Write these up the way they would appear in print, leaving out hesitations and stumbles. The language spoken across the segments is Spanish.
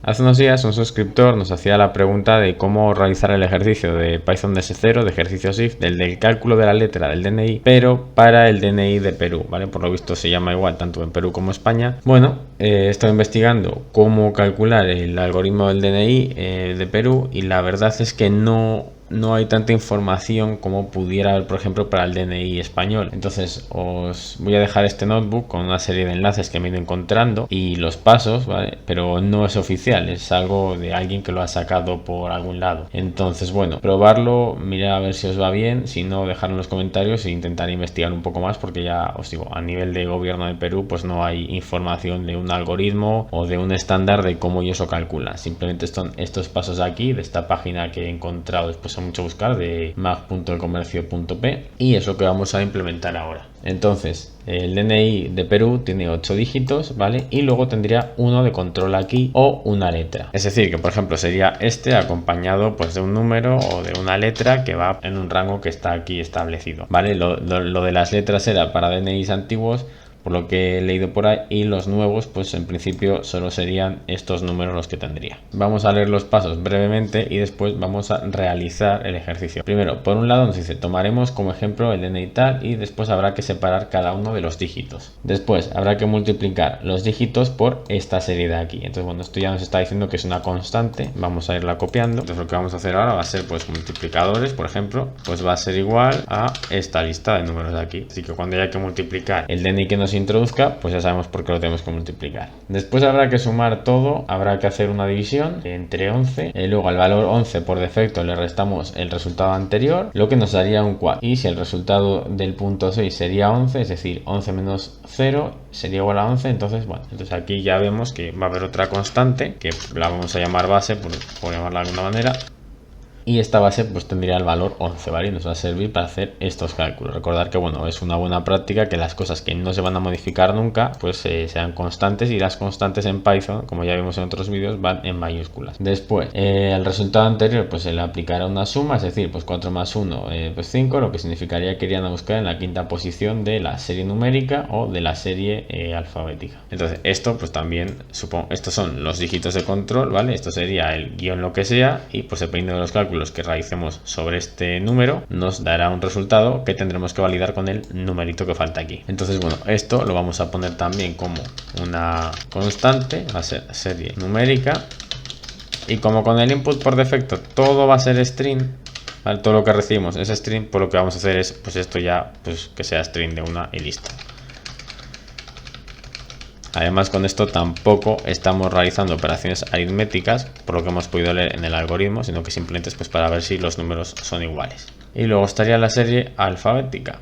Hace unos días un suscriptor nos hacía la pregunta de cómo realizar el ejercicio de Python DS0, de ejercicio SIF, del cálculo de la letra del DNI, pero para el DNI de Perú, ¿vale? Por lo visto se llama igual tanto en Perú como España. Bueno, he estado investigando cómo calcular el algoritmo del DNI de Perú y la verdad es que no hay tanta información como pudiera haber, por ejemplo, para el DNI español. Entonces os voy a dejar este notebook con una serie de enlaces que me he ido encontrando y los pasos, ¿vale? Pero no es oficial, es algo de alguien que lo ha sacado por algún lado. Entonces, bueno, probarlo, mirad a ver si os va bien, si no, dejadlo en los comentarios e intentar investigar un poco más, porque ya os digo, a nivel de gobierno de Perú, pues no hay información de un algoritmo o de un estándar de cómo ellos lo calculan. Simplemente son estos pasos de aquí, de esta página que he encontrado después mucho buscar, de mag.elcomercio.p, y es lo que vamos a implementar ahora. Entonces, el DNI de Perú tiene 8 dígitos, ¿vale? Y luego tendría uno de control aquí o una letra. Es decir, que por ejemplo sería este acompañado pues de un número o de una letra que va en un rango que está aquí establecido, ¿vale? Lo de las letras era para DNIs antiguos, por lo que he leído por ahí, y los nuevos pues en principio solo serían estos números los que tendría. Vamos a leer los pasos brevemente y después vamos a realizar el ejercicio. Primero, por un lado nos dice, tomaremos como ejemplo el DNI tal, y después habrá que separar cada uno de los dígitos. Después habrá que multiplicar los dígitos por esta serie de aquí. Entonces, bueno, esto ya nos está diciendo que es una constante, vamos a irla copiando. Entonces lo que vamos a hacer ahora va a ser pues multiplicadores, por ejemplo, pues va a ser igual a esta lista de números de aquí. Así que cuando haya que multiplicar el DNI que nos introduzca, pues ya sabemos por qué lo tenemos que multiplicar. Después habrá que sumar todo, habrá que hacer una división entre 11, luego al valor 11 por defecto le restamos el resultado anterior, lo que nos daría un 4, y si el resultado del punto 6 sería 11, es decir, 11 menos 0 sería igual a 11, entonces bueno, entonces aquí ya vemos que va a haber otra constante, que la vamos a llamar base, por llamarla de alguna manera, y esta base pues tendría el valor 11, ¿vale? Y nos va a servir para hacer estos cálculos. Recordar que bueno, es una buena práctica que las cosas que no se van a modificar nunca pues sean constantes, y las constantes en Python, como ya vimos en otros vídeos, van en mayúsculas. Después, el resultado anterior pues se le aplicará una suma, es decir, pues 4 más 1 pues 5, lo que significaría que irían a buscar en la quinta posición de la serie numérica o de la serie alfabética. Entonces esto pues también, supongo, estos son los dígitos de control, ¿vale? Esto sería el guión lo que sea, y pues dependiendo de los cálculos que realicemos sobre este número nos dará un resultado que tendremos que validar con el numerito que falta aquí. Entonces bueno, esto lo vamos a poner también como una constante, va a ser serie numérica, y como con el input por defecto todo va a ser string, ¿vale? Todo lo que recibimos es string, pues lo que vamos a hacer es pues esto ya pues que sea string de una y listo. Además, con esto tampoco estamos realizando operaciones aritméticas, por lo que hemos podido leer en el algoritmo, sino que simplemente es pues para ver si los números son iguales. Y luego estaría la serie alfabética.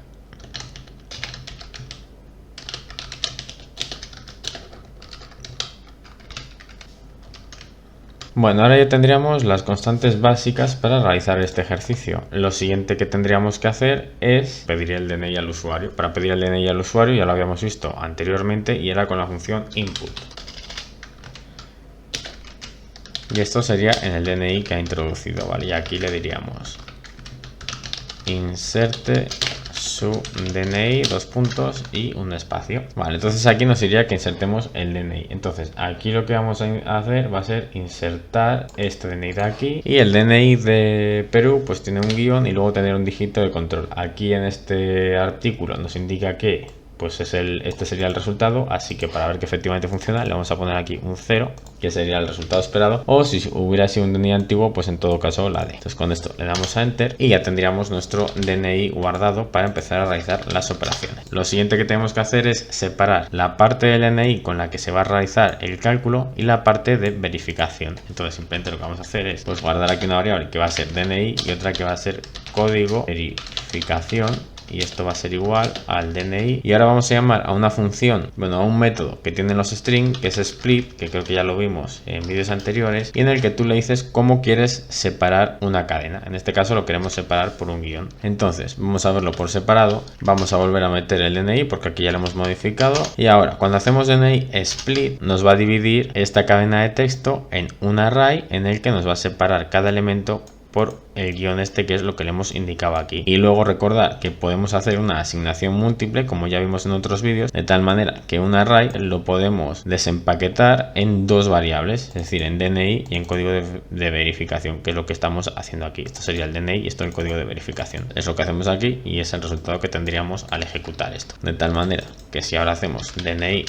Bueno, ahora ya tendríamos las constantes básicas para realizar este ejercicio. Lo siguiente que tendríamos que hacer es pedir el DNI al usuario. Para pedir el DNI al usuario ya lo habíamos visto anteriormente y era con la función input. Y esto sería en el DNI que ha introducido, ¿vale? Y aquí le diríamos inserte su DNI, dos puntos y un espacio. Vale, entonces aquí nos diría que insertemos el DNI. Entonces aquí lo que vamos a hacer va a ser insertar este DNI de aquí, y el DNI de Perú pues tiene un guión y luego tener un dígito de control. Aquí en este artículo nos indica que pues este sería el resultado, así que para ver que efectivamente funciona le vamos a poner aquí un 0, que sería el resultado esperado, o si hubiera sido un DNI antiguo pues en todo caso la D. Entonces con esto le damos a enter y ya tendríamos nuestro DNI guardado para empezar a realizar las operaciones. Lo siguiente que tenemos que hacer es separar la parte del DNI con la que se va a realizar el cálculo y la parte de verificación. Entonces simplemente lo que vamos a hacer es pues guardar aquí una variable que va a ser DNI y otra que va a ser código verificación, y esto va a ser igual al DNI. Y ahora vamos a llamar a una función, bueno, a un método que tiene los strings, que es split, que creo que ya lo vimos en vídeos anteriores, y en el que tú le dices cómo quieres separar una cadena. En este caso lo queremos separar por un guión. Entonces vamos a verlo por separado, vamos a volver a meter el DNI porque aquí ya lo hemos modificado, y ahora cuando hacemos DNI split nos va a dividir esta cadena de texto en un array en el que nos va a separar cada elemento por el guión este, que es lo que le hemos indicado aquí. Y luego recordar que podemos hacer una asignación múltiple, como ya vimos en otros vídeos, de tal manera que un array lo podemos desempaquetar en dos variables, es decir, en DNI y en código de verificación, que es lo que estamos haciendo aquí. Esto sería el DNI y esto el código de verificación. Es lo que hacemos aquí y es el resultado que tendríamos al ejecutar esto. De tal manera que si ahora hacemos DNI,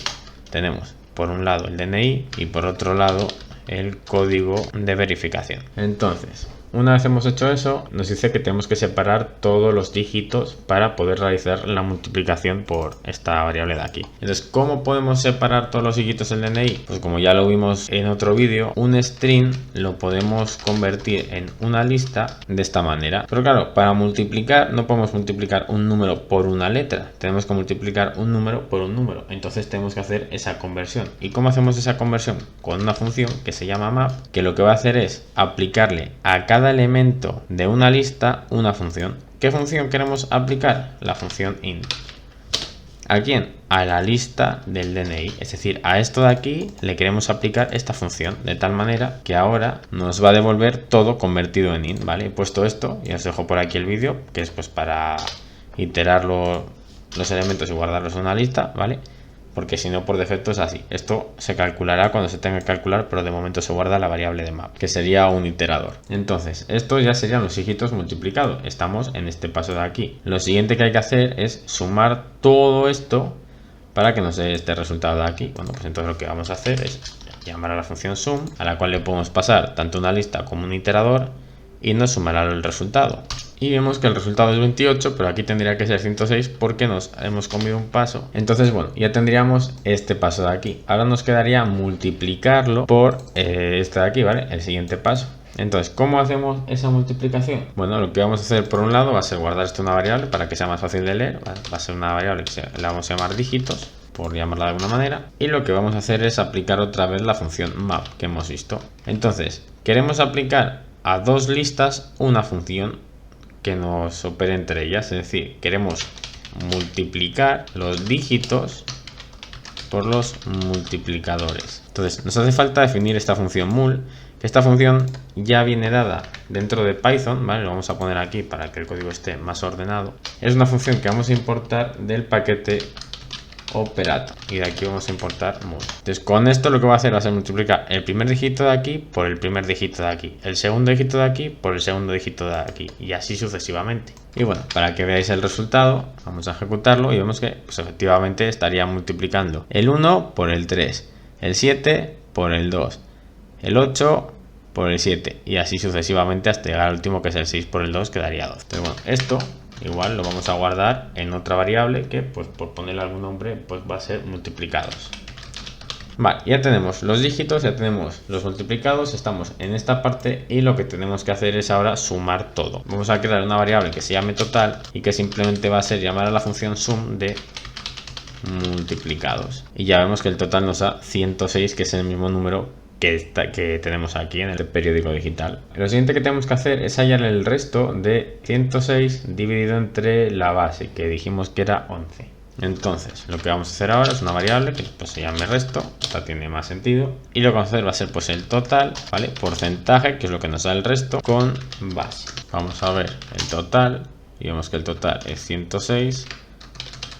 tenemos por un lado el DNI y por otro lado el código de verificación. Entonces, una vez hemos hecho eso, nos dice que tenemos que separar todos los dígitos para poder realizar la multiplicación por esta variable de aquí. Entonces, ¿cómo podemos separar todos los dígitos del DNI? Pues como ya lo vimos en otro vídeo, un string lo podemos convertir en una lista de esta manera. Pero claro, para multiplicar no podemos multiplicar un número por una letra, tenemos que multiplicar un número por un número. Entonces tenemos que hacer esa conversión. ¿Y cómo hacemos esa conversión? Con una función que se llama map, que lo que va a hacer es aplicarle a cada elemento de una lista una función. ¿Qué función queremos aplicar? La función int. ¿A quién? A la lista del DNI, es decir, a esto de aquí le queremos aplicar esta función, de tal manera que ahora nos va a devolver todo convertido en int, ¿vale? He puesto esto y os dejo por aquí el vídeo, que es pues para iterar los elementos y guardarlos en una lista, ¿vale? Porque si no, por defecto es así. Esto se calculará cuando se tenga que calcular, pero de momento se guarda la variable de map, que sería un iterador. Entonces, estos ya serían los dígitos multiplicados. Estamos en este paso de aquí. Lo siguiente que hay que hacer es sumar todo esto para que nos dé este resultado de aquí. Bueno, pues entonces lo que vamos a hacer es llamar a la función sum, a la cual le podemos pasar tanto una lista como un iterador, y nos sumará el resultado. Y vemos que el resultado es 28, pero aquí tendría que ser 106 porque nos hemos comido un paso. Entonces, bueno, ya tendríamos este paso de aquí. Ahora nos quedaría multiplicarlo por este de aquí, ¿vale? El siguiente paso. Entonces, ¿cómo hacemos esa multiplicación? Bueno, lo que vamos a hacer por un lado va a ser guardar esto en una variable para que sea más fácil de leer, ¿vale? Va a ser una variable que la vamos a llamar dígitos, por llamarla de alguna manera. Y lo que vamos a hacer es aplicar otra vez la función map que hemos visto. Entonces, queremos aplicar a dos listas una función que nos opere entre ellas, es decir, queremos multiplicar los dígitos por los multiplicadores. Entonces nos hace falta definir esta función mul, que esta función ya viene dada dentro de Python, ¿vale? Lo vamos a poner aquí para que el código esté más ordenado. Es una función que vamos a importar del paquete operator y de aquí vamos a importar mul. Entonces con esto lo que va a hacer va a ser multiplicar el primer dígito de aquí por el primer dígito de aquí, el segundo dígito de aquí por el segundo dígito de aquí y así sucesivamente. Y bueno, para que veáis el resultado, vamos a ejecutarlo y vemos que pues efectivamente estaría multiplicando el 1 por el 3, el 7 por el 2, el 8 por el 7 y así sucesivamente hasta llegar al último, que es el 6 por el 2, que daría 2. Entonces bueno, esto igual lo vamos a guardar en otra variable que, pues por ponerle algún nombre, pues va a ser multiplicados. Vale, ya tenemos los dígitos, ya tenemos los multiplicados, estamos en esta parte y lo que tenemos que hacer es ahora sumar todo. Vamos a crear una variable que se llame total y que simplemente va a ser llamar a la función sum de multiplicados. Y ya vemos que el total nos da 106, que es el mismo número que tenemos aquí en el periódico digital. Lo siguiente que tenemos que hacer es hallar el resto de 106 dividido entre la base, que dijimos que era 11. Entonces, lo que vamos a hacer ahora es una variable que pues se llame resto, esta tiene más sentido, y lo que vamos a hacer va a ser pues el total, ¿vale? Porcentaje, que es lo que nos da el resto, con base. Vamos a ver el total, y vemos que el total es 106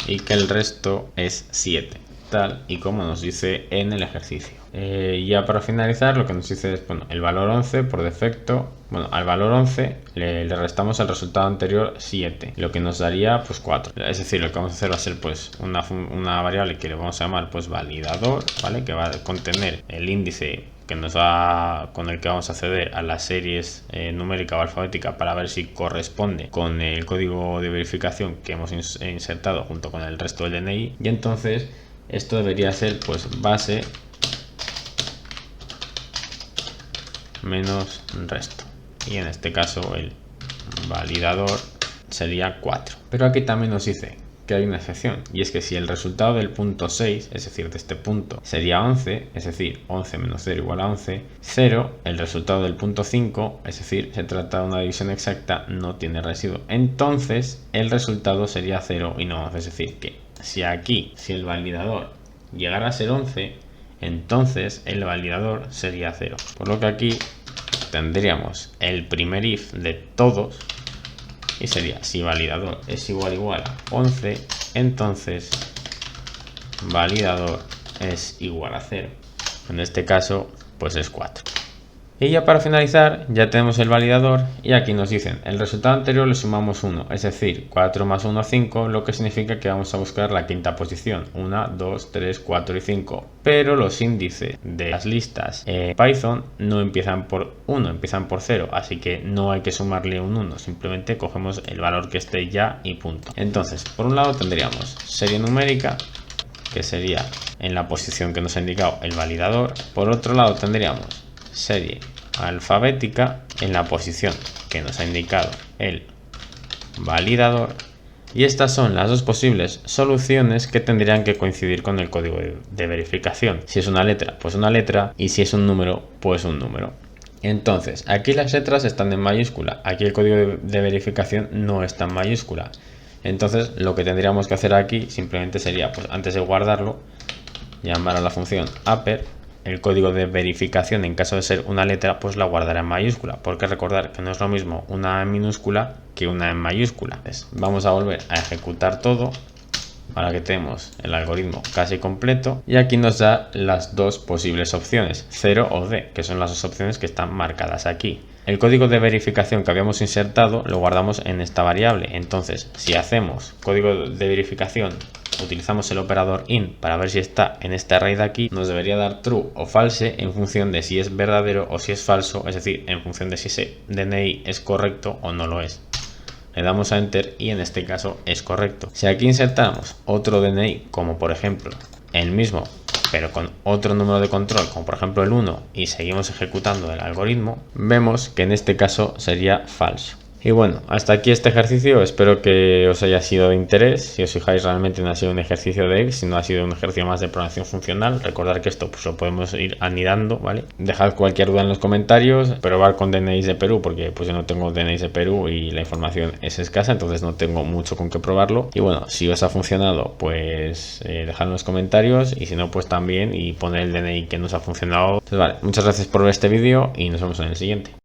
y que el resto es 7. Tal y como nos dice en el ejercicio. Ya para finalizar, lo que nos dice es, bueno, el valor 11 por defecto, bueno, al valor 11 le restamos el resultado anterior 7, lo que nos daría pues 4. Es decir, lo que vamos a hacer va a ser pues una variable que le vamos a llamar pues validador, ¿vale? Que va a contener el índice que nos va, con el que vamos a acceder a las series numérica o alfabética para ver si corresponde con el código de verificación que hemos insertado junto con el resto del DNI. Y entonces esto debería ser pues base menos resto, y en este caso el validador sería 4. Pero aquí también nos dice que hay una excepción, y es que si el resultado del punto 6, es decir, de este punto, sería 11, es decir, 11 menos 0 igual a 11, 0, el resultado del punto 5, es decir, se trata de una división exacta, no tiene residuo. Entonces el resultado sería 0 y no 11, es decir, que si el validador llegara a ser 11, entonces el validador sería 0. Por lo que aquí tendríamos el primer if de todos y sería si validador es igual a 11, entonces validador es igual a 0. En este caso pues es 4. Y ya para finalizar ya tenemos el validador y aquí nos dicen el resultado anterior le sumamos 1, es decir 4 más 1 5, lo que significa que vamos a buscar la quinta posición, 1, 2, 3, 4 y 5. Pero los índices de las listas en Python no empiezan por 1, empiezan por 0, así que no hay que sumarle un 1, simplemente cogemos el valor que esté ya y punto. Entonces por un lado tendríamos serie numérica, que sería en la posición que nos ha indicado el validador. Por otro lado tendríamos serie alfabética en la posición que nos ha indicado el validador, y estas son las dos posibles soluciones que tendrían que coincidir con el código de verificación. Si es una letra, pues una letra, y si es un número, pues un número. Entonces aquí las letras están en mayúscula, aquí el código de verificación no está en mayúscula. Entonces lo que tendríamos que hacer aquí simplemente sería, pues antes de guardarlo, llamar a la función upper. El código de verificación, en caso de ser una letra, pues la guardará en mayúscula, porque recordar que no es lo mismo una en minúscula que una en mayúscula. Entonces, vamos a volver a ejecutar todo para que tenemos el algoritmo casi completo, y aquí nos da las dos posibles opciones, 0 o D, que son las dos opciones que están marcadas aquí. El código de verificación que habíamos insertado lo guardamos en esta variable. Entonces, si hacemos código de verificación, utilizamos el operador in para ver si está en este array de aquí, nos debería dar true o false en función de si es verdadero o si es falso, es decir, en función de si ese DNI es correcto o no lo es. Le damos a enter y en este caso es correcto. Si aquí insertamos otro DNI, como por ejemplo el mismo pero con otro número de control, como por ejemplo el 1, y seguimos ejecutando el algoritmo, vemos que en este caso sería falso. Y bueno, hasta aquí este ejercicio, espero que os haya sido de interés. Si os fijáis, realmente no ha sido un ejercicio de if, sino ha sido un ejercicio más de programación funcional. Recordad que esto pues lo podemos ir anidando, ¿vale? Dejad cualquier duda en los comentarios, probar con DNIs de Perú, porque pues yo no tengo DNIs de Perú y la información es escasa, entonces no tengo mucho con qué probarlo. Y bueno, si os ha funcionado, pues dejad en los comentarios, y si no, pues también, y poner el DNI que nos ha funcionado. Entonces vale, muchas gracias por ver este vídeo y nos vemos en el siguiente.